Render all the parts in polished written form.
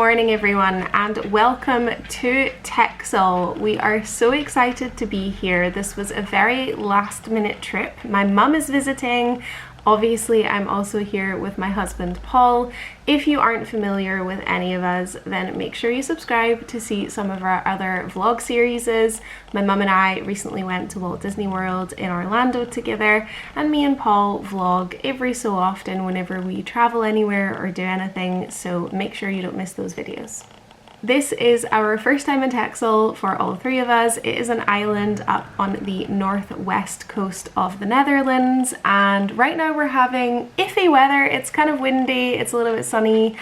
morning everyone and welcome to TEXEL. We are so excited to be here. This was a very last minute trip. My mum is visiting. Obviously I'm also here with my husband Paul. If you aren't familiar with any of us, then make sure you subscribe to see some of our other vlog series. My mum and I recently went to Walt Disney World in Orlando together, and me and Paul vlog every so often whenever we travel anywhere or do anything, so make sure you don't miss those videos. This is our first time in TEXEL for all three of us. It is an island up on the northwest coast of the Netherlands, and right now we're having iffy weather. It's kind of windy, it's a little bit sunny,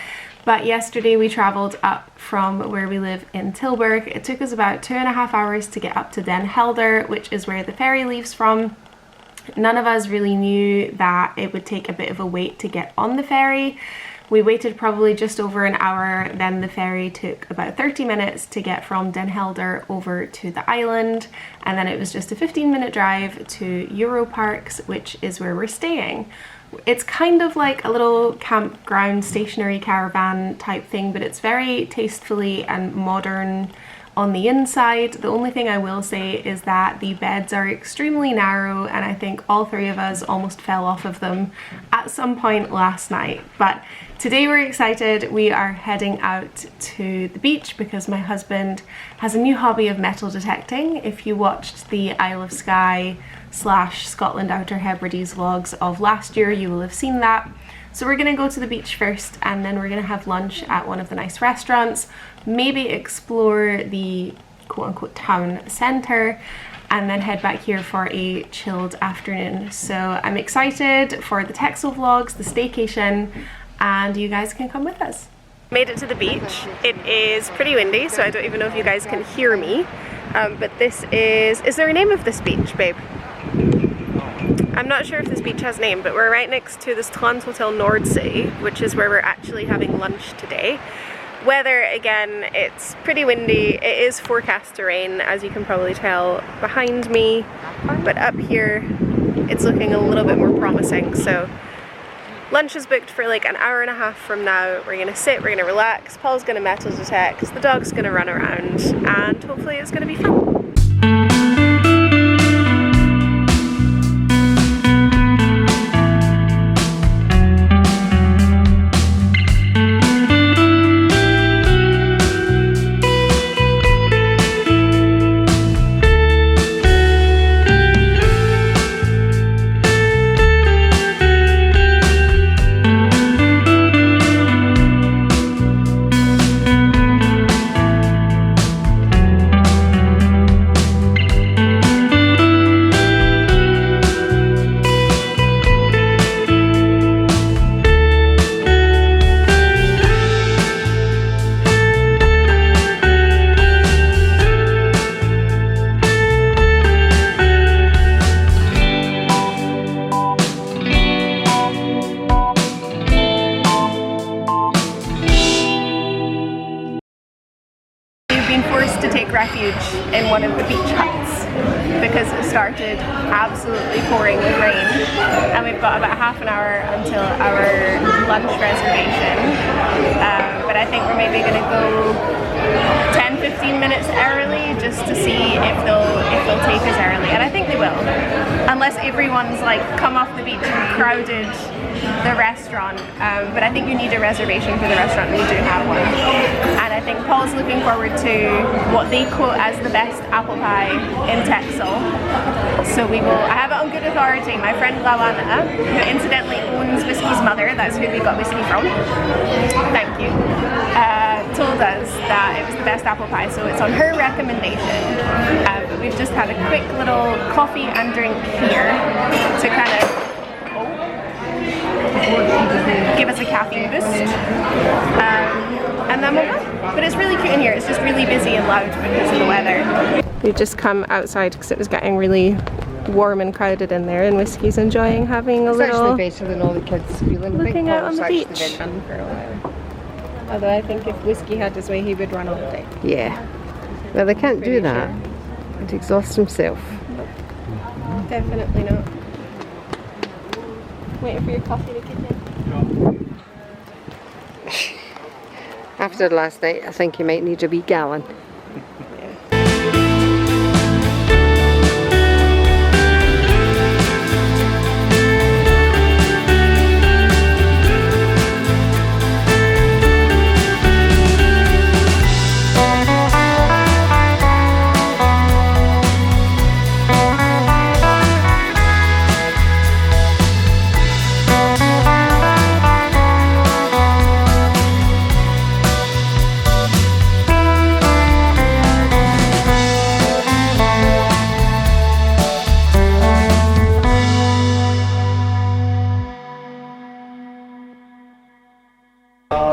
but yesterday we travelled up from where we live in Tilburg. It took us about 2.5 hours to get up to Den Helder, which is where the ferry leaves from. None of us really knew that it would take a bit of a wait to get on the ferry. We waited probably just over an hour, then the ferry took about 30 minutes to get from Den Helder over to the island, and then it was just a 15-minute drive to Europarks, which is where we're staying. It's kind of like a little campground stationary caravan type thing, but it's very tastefully and modern on the inside. The only thing I will say is that the beds are extremely narrow, and I think all three of us almost fell off of them at some point last night. But today we're excited. We are heading out to the beach because my husband has a new hobby of metal detecting. If you watched the Isle of Skye / Scotland Outer Hebrides vlogs of last year, you will have seen that. So we're gonna go to the beach first, and then we're gonna have lunch at one of the nice restaurants, maybe explore the quote-unquote town centre, and then head back here for a chilled afternoon. So I'm excited for the TEXEL vlogs, the staycation, and you guys can come with us. Made it to the beach. It is pretty windy, so I don't even know if you guys can hear me, but this is there a name of this beach, babe? I'm not sure if this beach has a name, but we're right next to this Trans Hotel Noordzee, which is where we're actually having lunch today. Weather, again, it's pretty windy. It is forecast to rain, as you can probably tell behind me, but up here it's looking a little bit more promising. So lunch is booked for like an hour and a half from now. We're gonna sit, we're gonna relax, Paul's gonna metal detect, the dog's gonna run around, and hopefully it's gonna be fun. Forced to take refuge in one of the beach huts because it started absolutely pouring with rain, and we've got about half an hour until our lunch reservation, but I think we're maybe going to go 10-15 minutes early just to see if they'll take us early, and I think they will, unless everyone's like come off the beach and crowded the restaurant, but I think you need a reservation for the restaurant, and we do have one. And I think Paul's looking forward to what they quote as the best apple pie in TEXEL. So we will, I have it on good authority, my friend Lawana, who incidentally owns Whiskey's mother, that's who we got Whiskey from, thank you, told us that it was the best apple pie, so it's on her recommendation. But we've just had a quick little coffee and drink here to kind of give us a caffeine boost, and then we'll go. But it's really cute in here. It's just really busy and loud because of the weather. We've just come outside because it was getting really warm and crowded in there, and Whiskey's enjoying having a little actually better than all the kids feeling. looking out on the beach. Although I think if Whiskey had his way, he would run all day. Yeah. Well, they can't do that. He'd exhaust himself. Definitely not. Waiting for your coffee to kick in. After last night, I think you might need a wee gallon.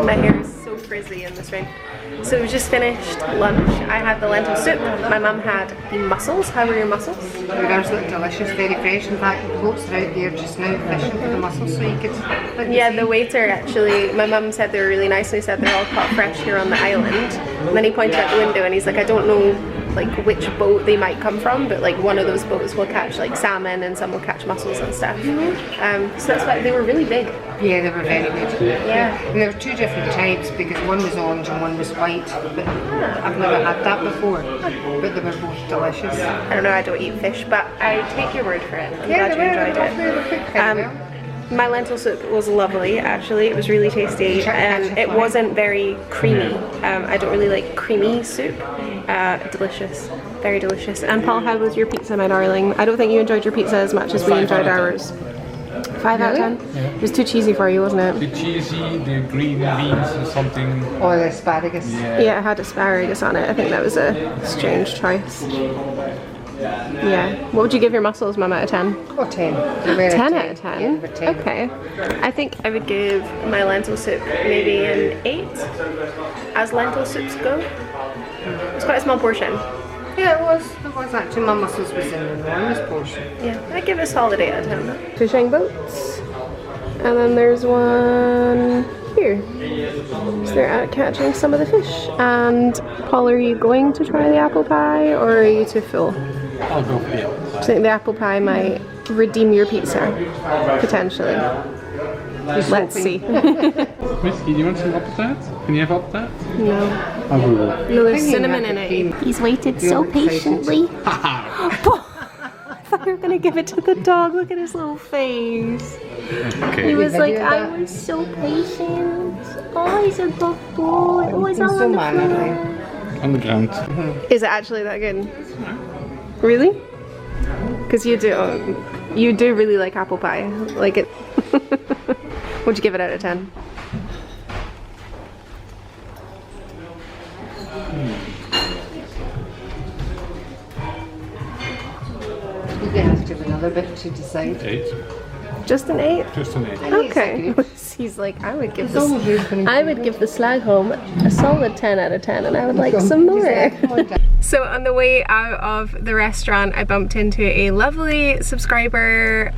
My hair is so frizzy in this room. So we just finished lunch. I had the lentil soup. My mum had the mussels. How were your mussels? Theirs look delicious, very fresh. In fact, the boats are out there just now fishing for the mussels, so you could. Yeah, the waiter actually, my mum said they were really nice. He said they're all caught fresh here on the island. And then he pointed out the window and he's like, I don't know like which boat they might come from, but like one of those boats will catch like salmon and some will catch mussels and stuff. So that's why they were really big. Yeah, they were very good. Yeah. And there were two different types because one was orange and one was white. But I've never had that before. But they were both delicious. I don't know, I don't eat fish, but I take your word for it. I'm glad you enjoyed it. My lentil soup was lovely, actually. It was really tasty. It wasn't very creamy. I don't really like creamy soup. Delicious. Very delicious. And Paul, how was your pizza, my darling? I don't think you enjoyed your pizza as much as we enjoyed ours. 5 out of 10? Yeah. It was too cheesy for you, wasn't it? The cheesy, the green beans or something. Or the asparagus. Yeah, it had asparagus on it. I think that was a strange choice. Yeah. What would you give your mussels, Mum, out of 10? Oh, 10. 10 out of 10? Yeah, 10. Okay. I think I would give my lentil soup maybe an 8, as lentil soups go. It's quite a small portion. Yeah, it was actually. My mussels was in the enormous portion. Yeah, I'd give it a solid 8 out of 10. Fishing boats. And then there's one here. So they're out catching some of the fish. And Paul, are you going to try the apple pie or are you too full? I'll go for it. I think the apple pie might redeem your pizza, potentially. Let's see. Whiskey, do you want some apple tart? Can you have apple tart? No. I'll go. No, there's cinnamon in it. He's waited so patiently. I thought you were gonna give it to the dog. Look at his little face. Okay. He was like, I was so patient. Oh, he's a good boy. Oh, he's all on the floor. On the ground. Is it actually that good? Really? Because you do really like apple pie. Like it. Would you give it out of 10? You're going to have to have another bit to decide. 8. Just an 8? Just an 8. Okay. He's like, I would give the slag home a solid 10 out of 10 and I would like some more. So on the way out of the restaurant, I bumped into a lovely subscriber,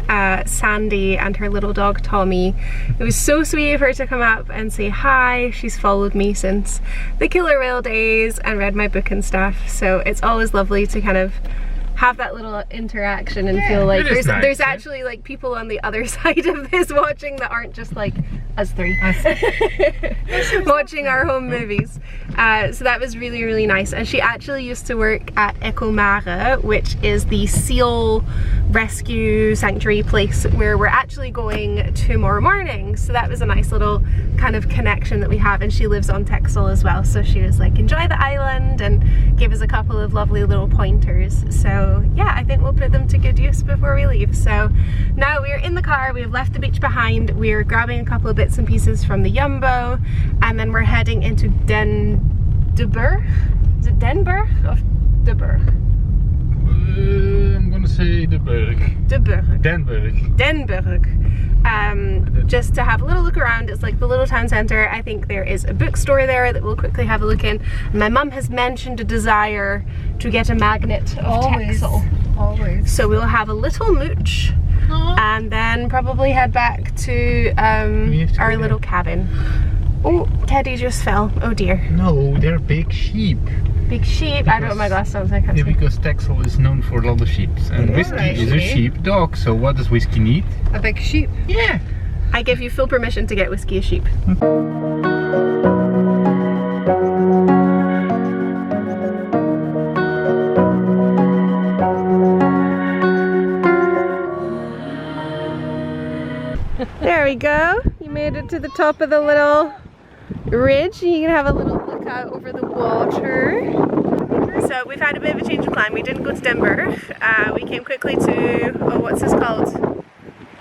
Sandy, and her little dog Tommy. It was so sweet of her to come up and say hi. She's followed me since the killer whale days and read my book and stuff. So it's always lovely to kind of have that little interaction and feel like there's actually like people on the other side of this watching that aren't just like us three watching our home movies. So that was really, really nice. And she actually used to work at Ecomare, which is the seal rescue sanctuary place where we're actually going tomorrow morning. So that was a nice little kind of connection that we have, and she lives on TEXEL as well. So she was like, enjoy the island, and gave us a couple of lovely little pointers. So yeah, I think we'll put them to good use before we leave. So now we're in the car, we've left the beach behind, we're grabbing a couple of bits and pieces from the Jumbo, and then we're heading into De Burg? Is it Denburg or De Burg? I'm gonna say De Burg. De Burg. Denburg. Denburg. Just to have a little look around. It's like the little town centre. I think there is a bookstore there that we'll quickly have a look in. My mum has mentioned a desire to get a magnet of TEXEL. Always. So we'll have a little mooch and then probably head back to our little cabin. Oh, Teddy just fell. Oh dear. No, they're big sheep. Big sheep. I don't have my glasses on, so I can't see. Yeah, because TEXEL is known for a lot of sheep. And Whiskey is a sheep dog, so what does Whiskey need? A big sheep. Yeah. I give you full permission to get Whiskey a sheep. There we go. You made it to the top of the little ridge. You can have a little look out over the water. So we've had a bit of a change of plan. We didn't go to Denver. We came quickly to, oh, what's this called?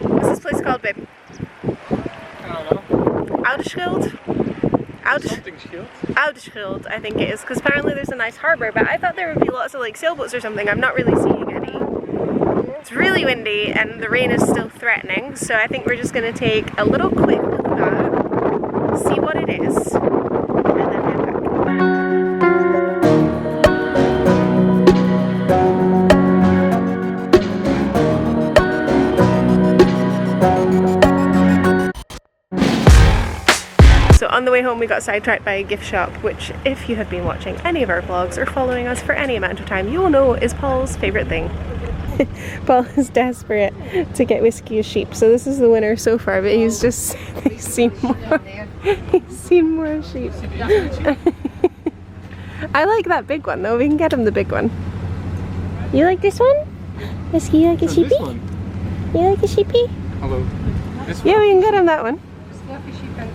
What's this place called, babe? I don't know. Ouderschild? Ouderschild, I think it is, because apparently there's a nice harbour, but I thought there would be lots of like sailboats or something. I'm not really seeing any. It's really windy and the rain is still threatening, so I think we're just going to take a little quick look out, see what it is, and then head back. So on the way home we got sidetracked by a gift shop, which if you have been watching any of our vlogs or following us for any amount of time, you will know is Paul's favourite thing. Paul is desperate to get whiskey of sheep, so this is the winner so far, but he's just he's seen more sheep. I like that big one though, we can get him the big one. You like this one? Whiskey, you like a sheepy? You like a sheepy? Hello. Yeah, we can get him that one.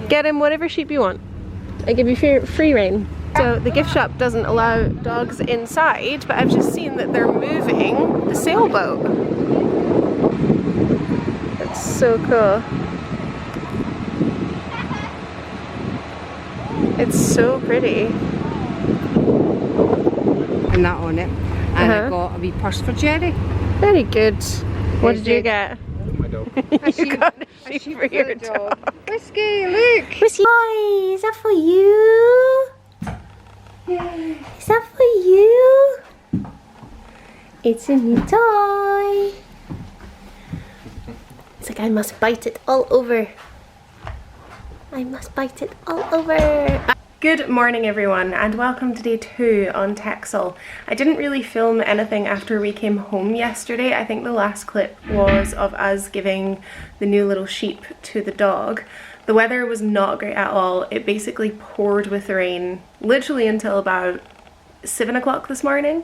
Get him whatever sheep you want. I give you free reign. So the gift shop doesn't allow dogs inside, but I've just seen that they're moving the sailboat. That's so cool. It's so pretty. And that on it. And I got a wee purse for Jerry. Very good. What did you get? My dog. You got a sheep for your dog. Whiskey, look! Whiskey. Boy, is that for you? Is that for you? It's a new toy. It's like I must bite it all over. I must bite it all over. Good morning everyone and welcome to day 2 on TEXEL. I didn't really film anything after we came home yesterday. I think the last clip was of us giving the new little sheep to the dog. The weather was not great at all. It basically poured with rain literally until about 7 o'clock this morning,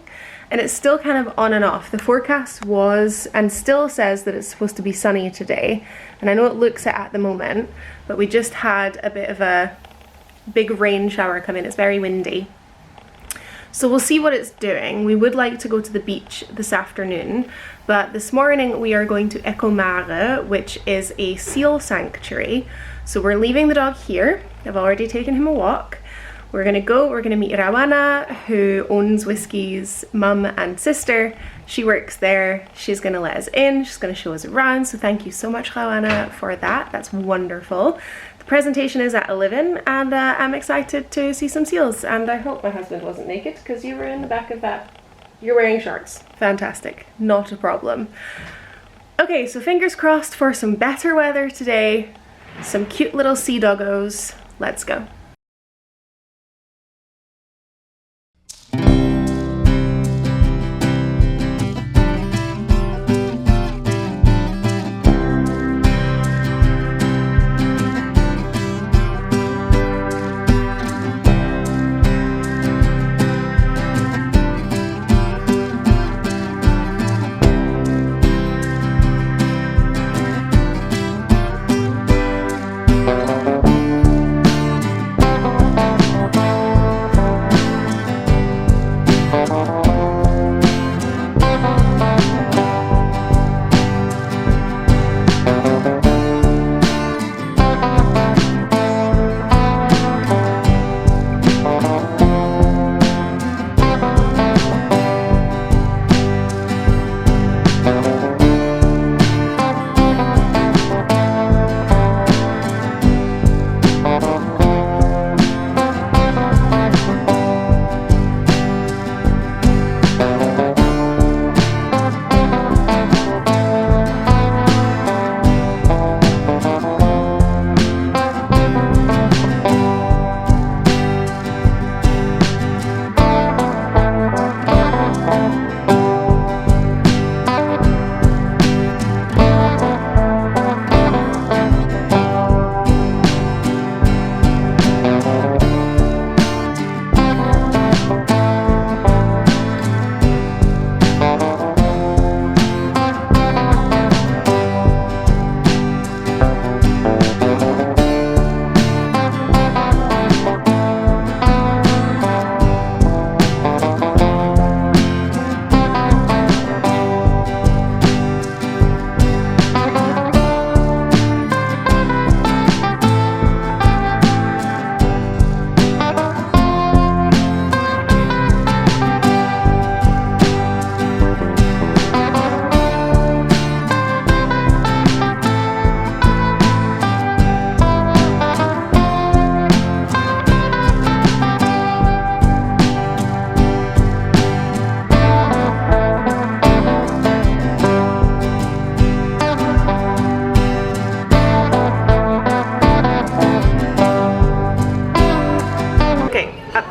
and it's still kind of on and off. The forecast was and still says that it's supposed to be sunny today, and I know it looks it at the moment, but we just had a bit of a big rain shower come in. It's very windy. So we'll see what it's doing. We would like to go to the beach this afternoon, but this morning we are going to Ecomare, which is a seal sanctuary. So we're leaving the dog here. I've already taken him a walk. We're gonna meet Rawana, who owns Whiskey's mum and sister. She works there. She's gonna let us in. She's gonna show us around. So thank you so much, Rawana, for that. That's wonderful. The presentation is at 11 and I'm excited to see some seals. And I hope my husband wasn't naked because you were in the back of that. You're wearing shorts. Fantastic. Not a problem. Okay, so fingers crossed for some better weather today. Some cute little sea doggos. Let's go.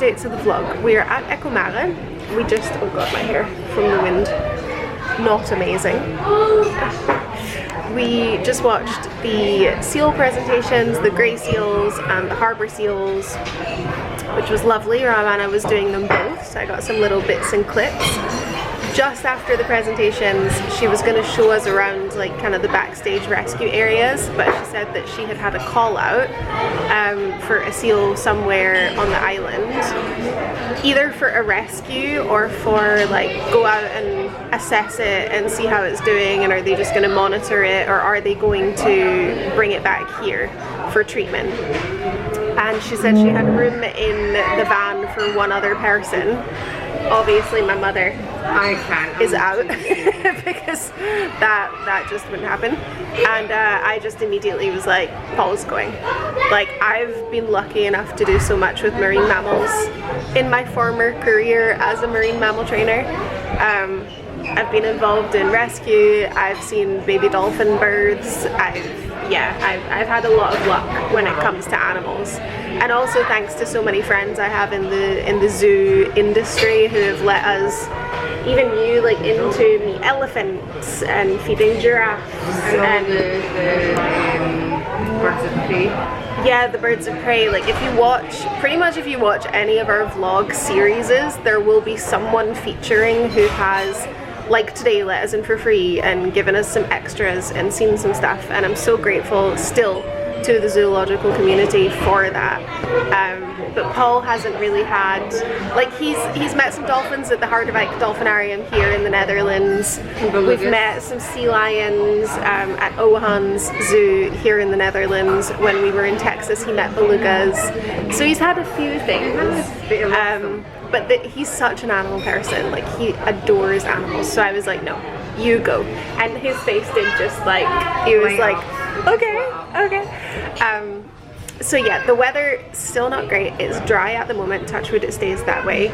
update to the vlog. We are at Ecomare. We just, oh god, my hair from the wind. Not amazing. We just watched the seal presentations, the grey seals and the harbour seals, which was lovely. Ramana was doing them both, so I got some little bits and clips. Just after the presentations, she was going to show us around like kind of the backstage rescue areas, but she said that she had a call out for a seal somewhere on the island, either for a rescue or for like go out and assess it and see how it's doing, and are they just going to monitor it, or are they going to bring it back here for treatment. And she said she had room in the van for one other person. Obviously my mother is out because that just wouldn't happen, and I just immediately was like, Paul's going. Like, I've been lucky enough to do so much with marine mammals in my former career as a marine mammal trainer. I've been involved in rescue, I've seen baby dolphin birds, I've had a lot of luck when it comes to animals, and also thanks to so many friends I have in the zoo industry who have let us, even you, like into meet elephants and feeding giraffes and the birds of prey. Yeah, the birds of prey. Like, if you watch, pretty much if you watch any of our vlog series, there will be someone featuring who has, like today, let us in for free and given us some extras and seen some stuff, and I'm so grateful still to the zoological community for that. But Paul hasn't really had, like, he's met some dolphins at the Harderwijk Dolphinarium here in the Netherlands. We've met some sea lions at Ohan's Zoo here in the Netherlands. When we were in Texas, he met belugas. So he's had a few things. But he's such an animal person, like he adores animals, so I was like, no, you go. And his face did just like, he was like, okay. So yeah, the weather still not great. It's dry at the moment, touch wood it stays that way,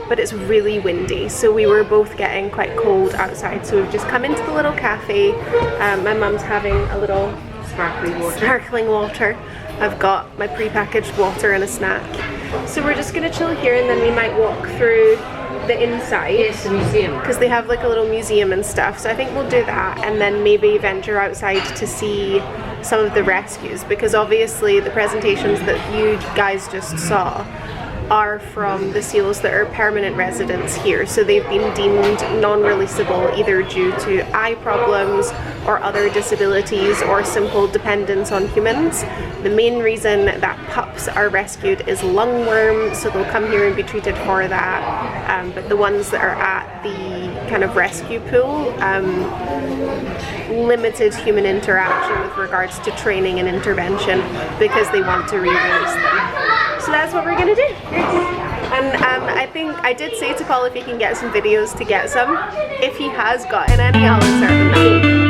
but it's really windy, so we were both getting quite cold outside, so we've just come into the little cafe. My mum's having a little sparkling water. I've got my pre-packaged water and a snack. So we're just gonna chill here, and then we might walk through the inside. Yes, the museum. Because they have like a little museum and stuff. So I think we'll do that, and then maybe venture outside to see some of the rescues, because obviously the presentations that you guys just saw are from the seals that are permanent residents here, so they've been deemed non-releasable either due to eye problems or other disabilities or simple dependence on humans. The main reason that pups are rescued is lungworm, so they'll come here and be treated for that, but the ones that are at the kind of rescue pool, limited human interaction with regards to training and intervention because they want to re-release them. So that's what we're gonna do. And I think I did say to Paul if he can get some videos to get some. If he has gotten any, I'll insert them now.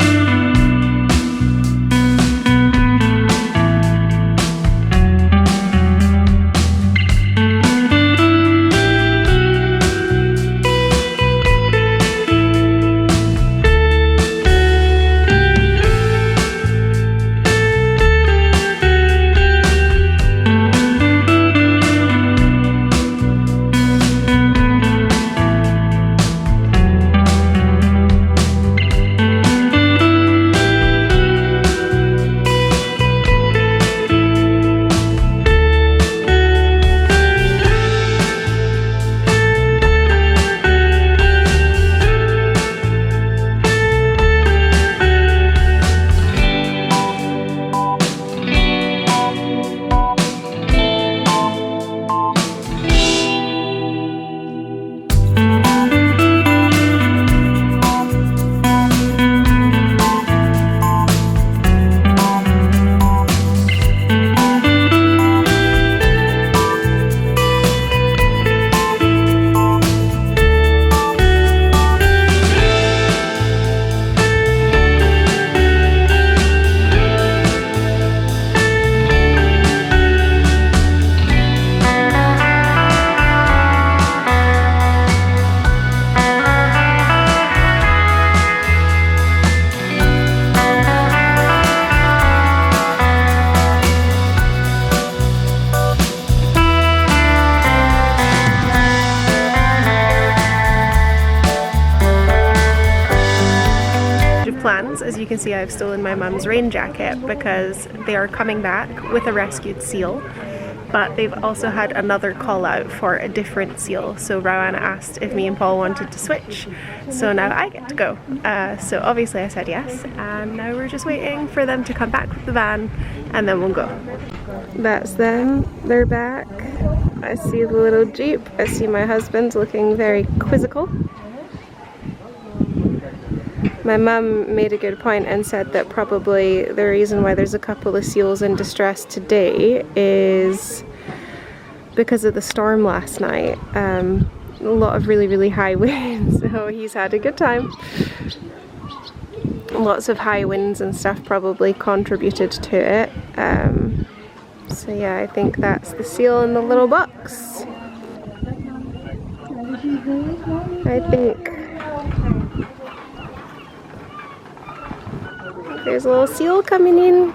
plans. As you can see, I've stolen my mum's rain jacket because they are coming back with a rescued seal, but they've also had another call out for a different seal. So Rowan asked if me and Paul wanted to switch, so now I get to go. So obviously I said yes, and now we're just waiting for them to come back with the van and then we'll go. That's them, they're back. I see the little Jeep. I see my husband looking very quizzical. My mum made a good point and said that probably the reason why there's a couple of seals in distress today is because of the storm last night. A lot of really high winds, so he's had a good time. Lots of high winds and stuff probably contributed to it. So yeah, I think that's the seal in the little box. I think there's a little seal coming in.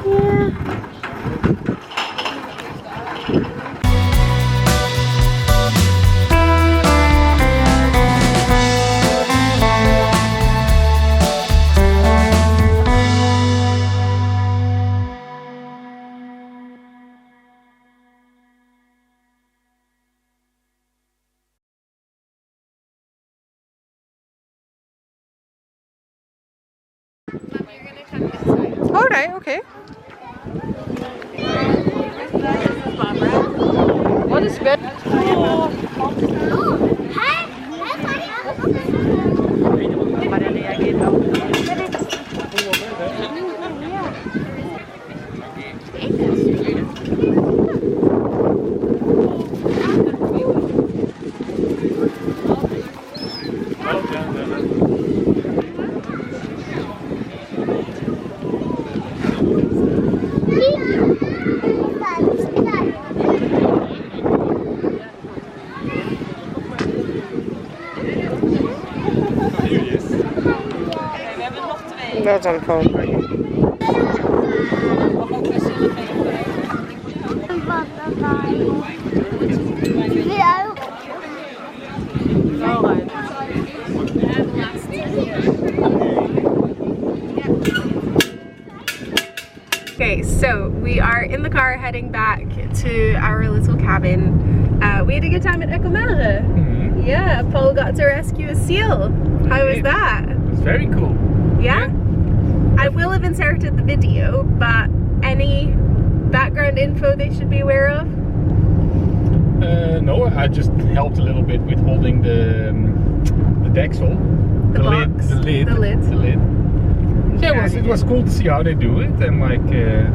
Yeah. Alright, okay. What is good? Well done, Paul. Okay, so we are in the car heading back to our little cabin. We had a good time at Ecomare. Mm-hmm. Yeah, Paul got to rescue a seal. How was that? It's very cool. Yeah? I will have inserted the video, but any background info they should be aware of? No, I just helped a little bit with holding the TEXEL. The box. The lid. Yeah, it was cool to see how they do it, and like, yeah,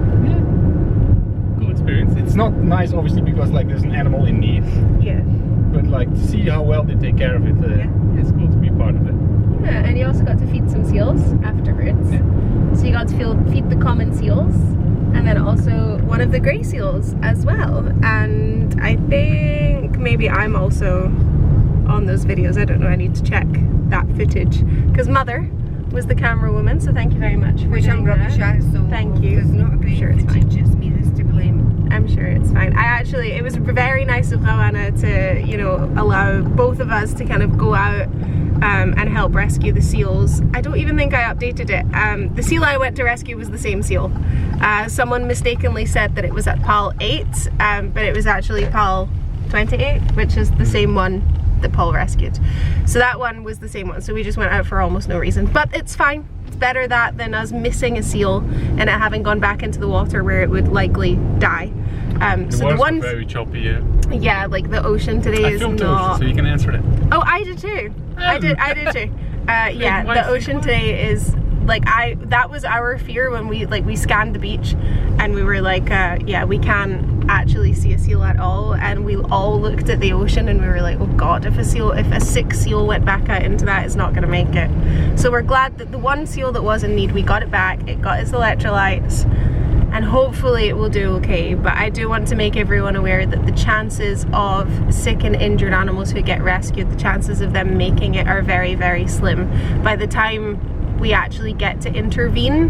cool experience. It's not nice, obviously, because like there's an animal in need. Yeah. But like to see how well they take care of it, it's cool to be part of it. Yeah, and you also got to feed some seals afterwards. Yeah. So you got to feed the common seals, and then also one of the grey seals as well. And I think maybe I'm also on those videos. I don't know, I need to check that footage. Because Mother was the camera woman, so thank you very much for doing that. So thank you. It's not a great Sure, it's footage, fine. just me that's to blame. I'm sure it's fine. It was very nice of Rowana to, you know, allow both of us to kind of go out and help rescue the seals. I don't even think I updated it. The seal I went to rescue was the same seal. Someone mistakenly said that it was at PAL 8, but it was actually PAL 28, which is the same one that Paul rescued. So that one was the same one, so we just went out for almost no reason. But it's fine. It's better that than us missing a seal and it having gone back into the water where it would likely die. So the ones very choppy, yeah. Yeah, like the ocean today is not. So you can answer that. Oh, I did too. I did too. Yeah, the ocean today is like that was our fear when we scanned the beach and we were like, yeah, we can't actually see a seal at all, and we all looked at the ocean and we were like, oh god, if a sick seal went back out into that, it's not gonna make it. So we're glad that the one seal that was in need, we got it back, it got its electrolytes, and hopefully it will do okay. But I do want to make everyone aware that the chances of sick and injured animals who get rescued, the chances of them making it are very slim. By the time we actually get to intervene,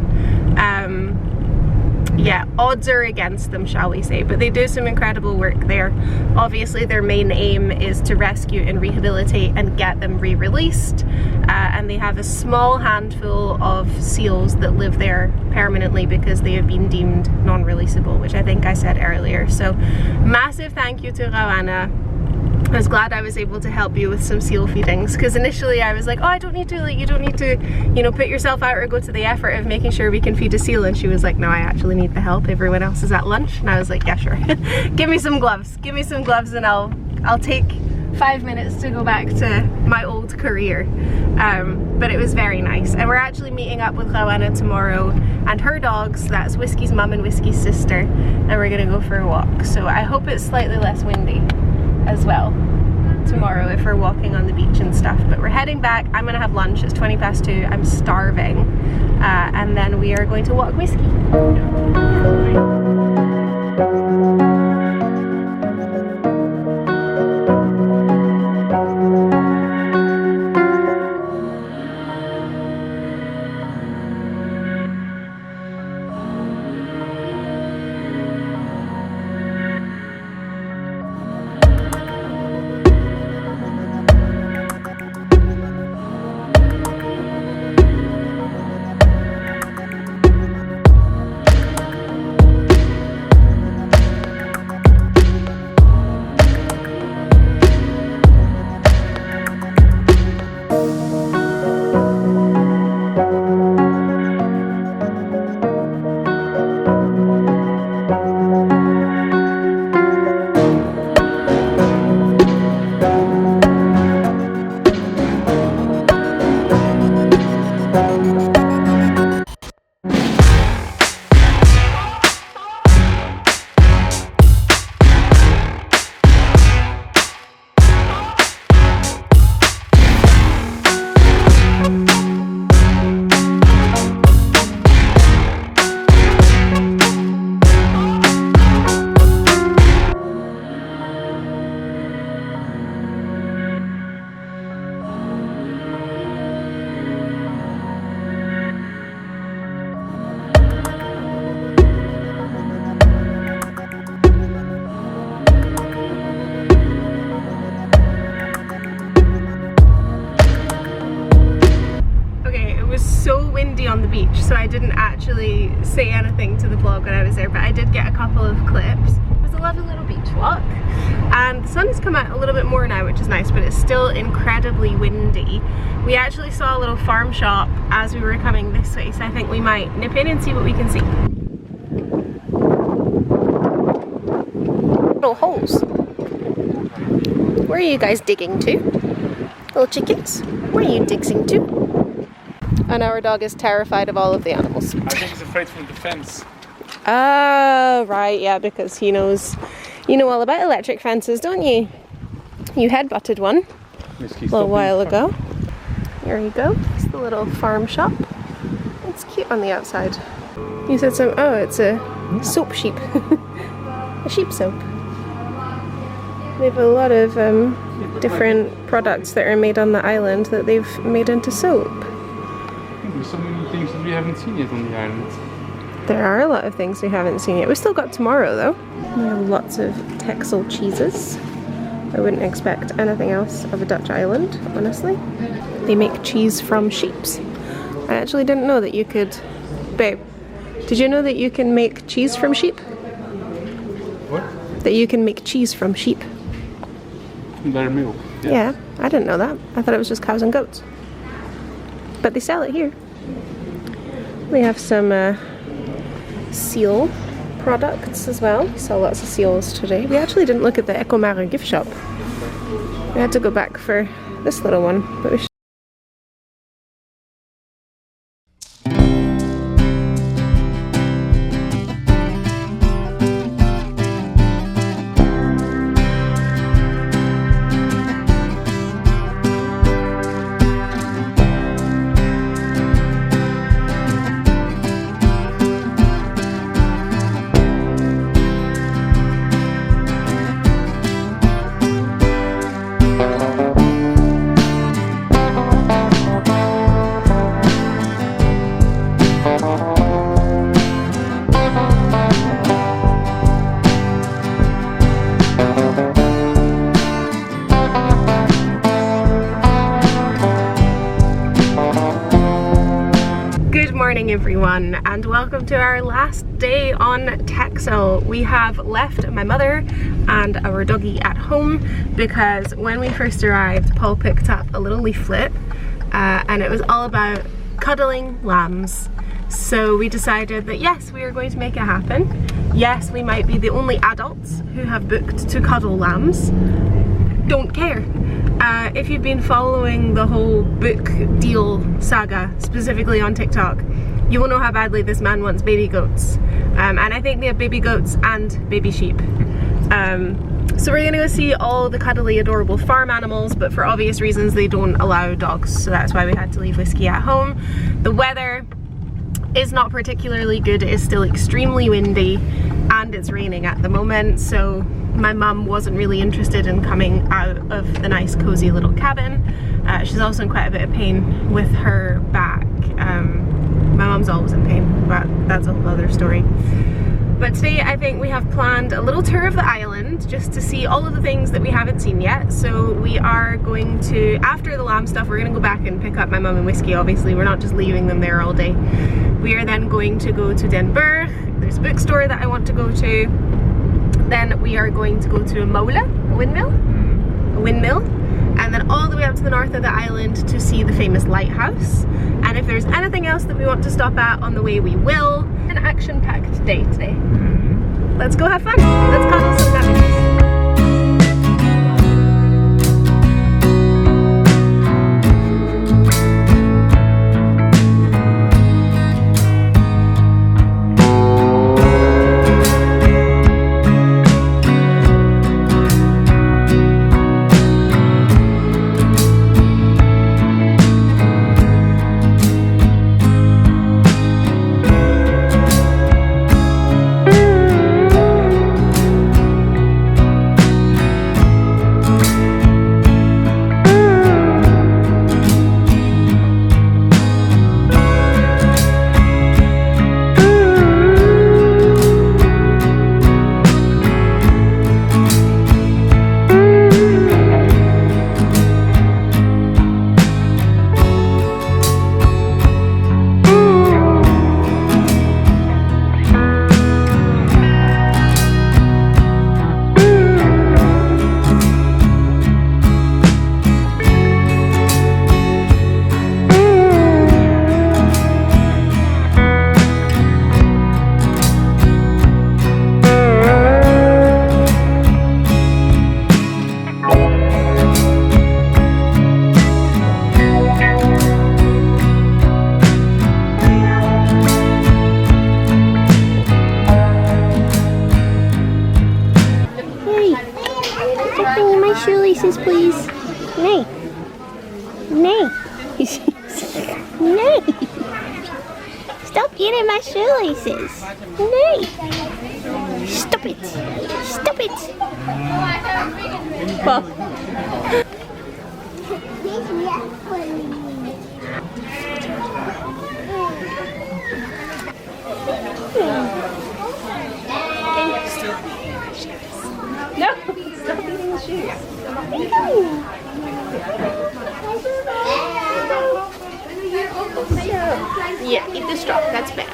yeah, odds are against them, shall we say, but they do some incredible work there. Obviously their main aim is to rescue and rehabilitate and get them re-released, and they have a small handful of seals that live there permanently because they have been deemed non-releasable, which I think I said earlier. So massive thank you to Roanna. I was glad I was able to help you with some seal feedings, because initially I was like, oh, I don't need to, like, you don't need to, you know, put yourself out or go to the effort of making sure we can feed a seal. And she was like, no, I actually need the help. Everyone else is at lunch. And I was like, yeah, sure. Give me some gloves. Give me some gloves and I'll take 5 minutes to go back to my old career. But it was very nice. And we're actually meeting up with Roanna tomorrow and her dogs. That's Whiskey's mum and Whiskey's sister. And we're gonna go for a walk. So I hope it's slightly less windy as well tomorrow if we're walking on the beach and stuff. But we're heading back. I'm gonna have lunch. It's 2:20. I'm starving, and then we are going to walk Whiskey. On the beach, so I didn't actually say anything to the vlog when I was there, but I did get a couple of clips. It was a lovely little beach walk, and the sun has come out a little bit more now, which is nice, but it's still incredibly windy. We actually saw a little farm shop as we were coming this way, so I think we might nip in and see what we can see. Little holes. Where are you guys digging to? Little chickens? Where are you digging to? And our dog is terrified of all of the animals. I think he's afraid from the fence. Oh, right, yeah, because he knows, you know all about electric fences, don't you? You headbutted one a little while ago. There you go, it's the little farm shop. It's cute on the outside. You said some, oh, it's a soap sheep. A sheep soap. They have a lot of different products that are made on the island that they've made into soap. There's so many things that we haven't seen yet on the island. There are a lot of things we haven't seen yet. We've still got tomorrow though. We have lots of TEXEL cheeses. I wouldn't expect anything else of a Dutch island, honestly. They make cheese from sheep. I actually didn't know that you could... Babe, did you know that you can make cheese from sheep? What? That you can make cheese from sheep. From their milk? Yes. Yeah, I didn't know that. I thought it was just cows and goats. But they sell it here. We have some seal products as well. We saw lots of seals today. We actually didn't look at the Ecomare gift shop. We had to go back for this little one, but we morning everyone, and welcome to our last day on TEXEL. We have left my mother and our doggy at home because when we first arrived, Paul picked up a little leaflet and it was all about cuddling lambs. So we decided that yes, we are going to make it happen. Yes, we might be the only adults who have booked to cuddle lambs. Don't care. If you've been following the whole book deal saga, specifically on TikTok, you will know how badly this man wants baby goats. And I think they have baby goats and baby sheep. So we're gonna go see all the cuddly, adorable farm animals, but for obvious reasons they don't allow dogs, so that's why we had to leave Whiskey at home. The weather is not particularly good. It is still extremely windy and it's raining at the moment, so my mum wasn't really interested in coming out of the nice cozy little cabin. She's also in quite a bit of pain with her back. My mum's always in pain, but that's a whole other story. But today I think we have planned a little tour of the island just to see all of the things that we haven't seen yet. So we are going to, after the lamb stuff, we're going to go back and pick up my mum and Whiskey, obviously. We're not just leaving them there all day. We are then going to go to Burg. There's a bookstore that I want to go to. Then we are going to go to a windmill, and then all the way up to the north of the island to see the famous lighthouse. And if there's anything else that we want to stop at on the way, we will. An action-packed day today. Let's go have fun. Let's cuddle some guppies. Shoelaces, please. Nay. Nay. Nay. Stop eating my shoelaces. Nay. Stop it. Stop it. Well. No. Stop eating the shoes. Yeah, eat the straw. That's better.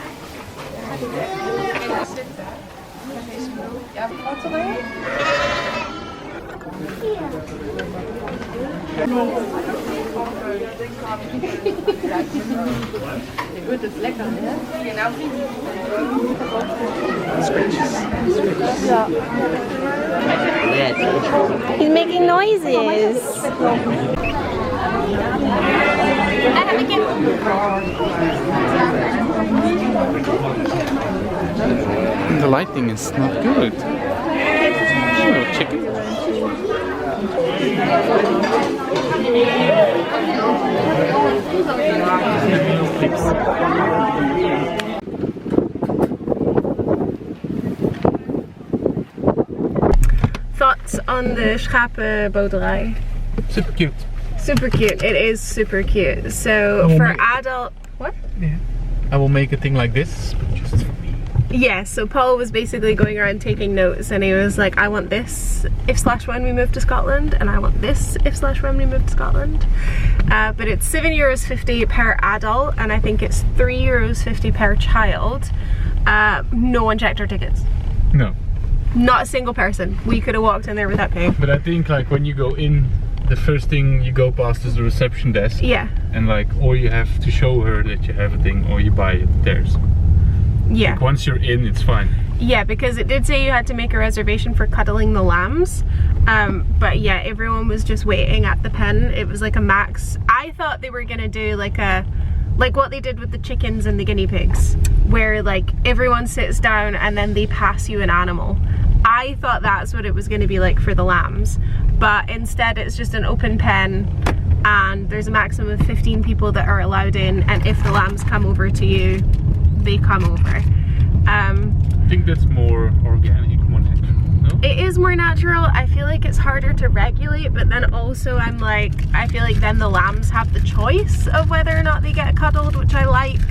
Gut ist lecker, ne? Genau. He's making noises. The lighting is not good. Oh, chicken. Thoughts on the schapenboerderij? Super cute. Super cute. It is super cute. So for adult, what? Yeah. I will make a thing like this, but just for me. Yeah, so Paul was basically going around taking notes, and he was like, I want this if/when we move to Scotland, and I want this if/when we move to Scotland. But it's €7.50 per adult, and I think it's €3.50 per child. No one checked our tickets. No. Not a single person. We could have walked in there without paying. But I think like when you go in, the first thing you go past is the reception desk. Yeah. And like, or you have to show her that you have a thing, or you buy it theirs. Yeah. Like once you're in, it's fine. Yeah, because it did say you had to make a reservation for cuddling the lambs. But yeah, everyone was just waiting at the pen. It was like a max. I thought they were gonna do like what they did with the chickens and the guinea pigs, where like everyone sits down and then they pass you an animal. I thought that's what it was gonna be like for the lambs, but instead it's just an open pen, and there's a maximum of 15 people that are allowed in, and if the lambs come over to you, they come over. I think that's more organic, more natural, no? It is more natural. I feel like it's harder to regulate, but then also I'm like, I feel like then the lambs have the choice of whether or not they get cuddled, which I like.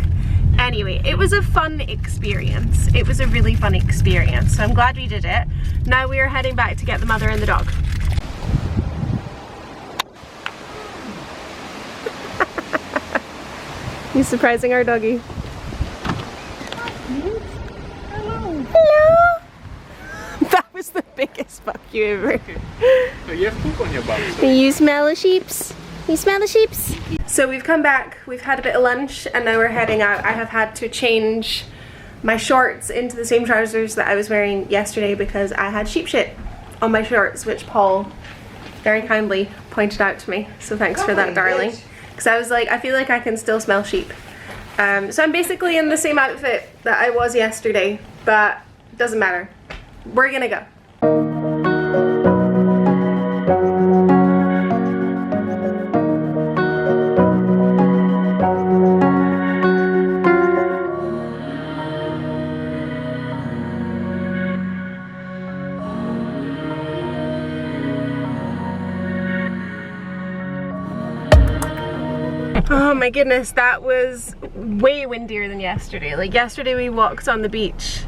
Anyway, it was a fun experience. It was a really fun experience, so I'm glad we did it. Now we are heading back to get the mother and the dog. He's surprising our doggy. Hello! That was the biggest fuck you ever. So you have poop on your butt. So. You smell the sheeps? You smell the sheeps? So we've come back, we've had a bit of lunch, and now we're heading out. I have had to change my shorts into the same trousers that I was wearing yesterday because I had sheep shit on my shorts, which Paul very kindly pointed out to me. So thanks for that, darling. Because I was like, I feel like I can still smell sheep. So I'm basically in the same outfit that I was yesterday, but doesn't matter. We're gonna go. Oh my goodness, that was way windier than yesterday. Like yesterday we walked on the beach,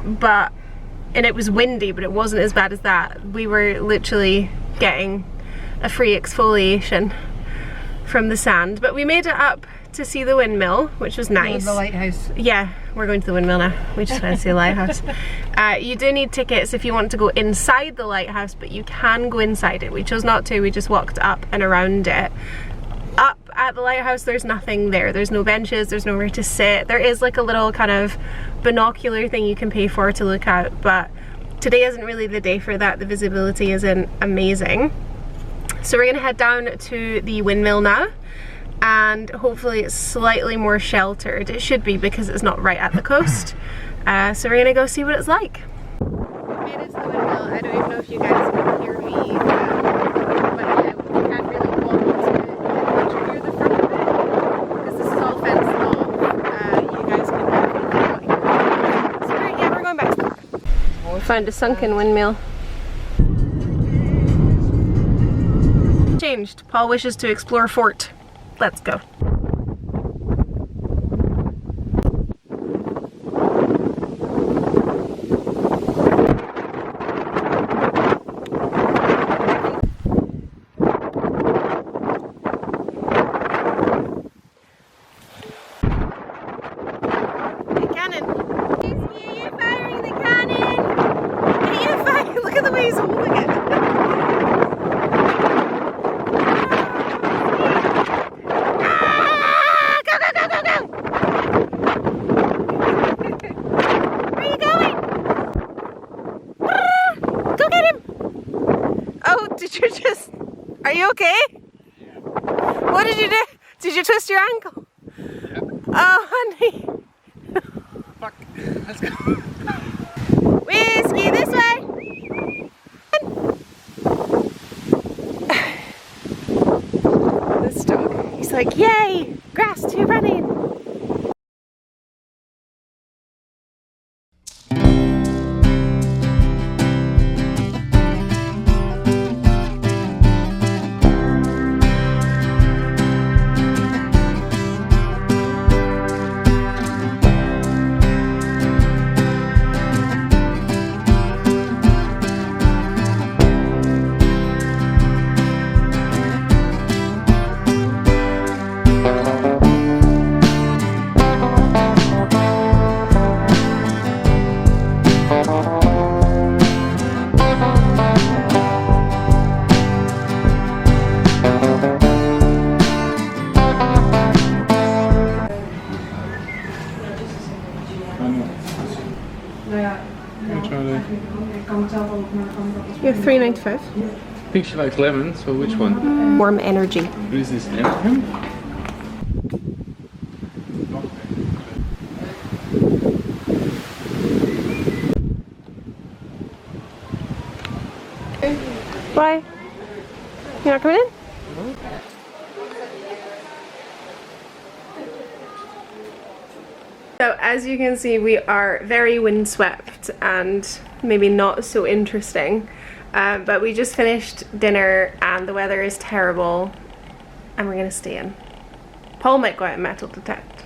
and it was windy, but it wasn't as bad as that. We were literally getting a free exfoliation from the sand, but we made it up to see the windmill, which was nice. The lighthouse. Yeah, we're going to the windmill now. We just want to see the lighthouse. You do need tickets if you want to go inside the lighthouse, but you can go inside it. We chose not to, we just walked up and around it. Up at the lighthouse, there's nothing there. There's no benches, there's nowhere to sit. There is like a little kind of binocular thing you can pay for to look out, but today isn't really the day for that. The visibility isn't amazing. So we're gonna head down to the windmill now, and hopefully it's slightly more sheltered. It should be because it's not right at the coast. So we're gonna go see what it's like. We made it to the windmill. I don't even know if you guys can hear me, but yeah, we can't really walk to near the front of it because this is all fenced off. You guys can hear me. So yeah, we're going back. We found a sunken windmill. Changed. Paul wishes to explore fort. Let's go. Are you okay? Yeah. What did you do? Did you twist your ankle? Yep. Oh, honey. Fuck. Let's go. Whiskey, this way. This dog. He's like, yay! Grass to running. You're $3.95. I think she likes lemon, so which one? Warm energy. What is this? Lemon? Bye. You're not coming in? So as you can see, we are very windswept and maybe not so interesting, but we just finished dinner and the weather is terrible and we're gonna stay in. Paul might go out and metal detect,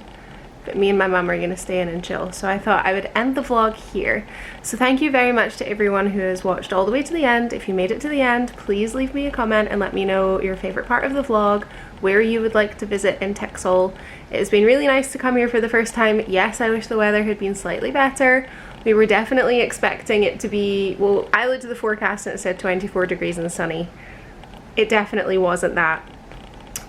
but me and my mum are gonna stay in and chill. So I thought I would end the vlog here. So thank you very much to everyone who has watched all the way to the end. If you made it to the end, please leave me a comment and let me know your favorite part of the vlog, where you would like to visit in TEXEL. It's been really nice to come here for the first time. Yes, I wish the weather had been slightly better. We were definitely expecting it to be, well, I looked at the forecast and it said 24 degrees and sunny. It definitely wasn't that.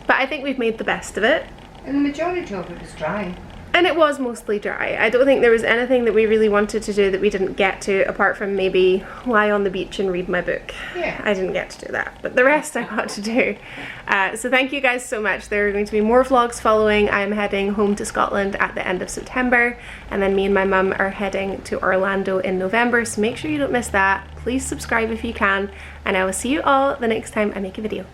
But I think we've made the best of it. And the majority of it was dry. And it was mostly dry. I don't think there was anything that we really wanted to do that we didn't get to, apart from maybe lie on the beach and read my book. Yeah. I didn't get to do that, but the rest I got to do. So thank you guys so much. There are going to be more vlogs following. I'm heading home to Scotland at the end of September, and then me and my mum are heading to Orlando in November, so make sure you don't miss that. Please subscribe if you can, and I will see you all the next time I make a video.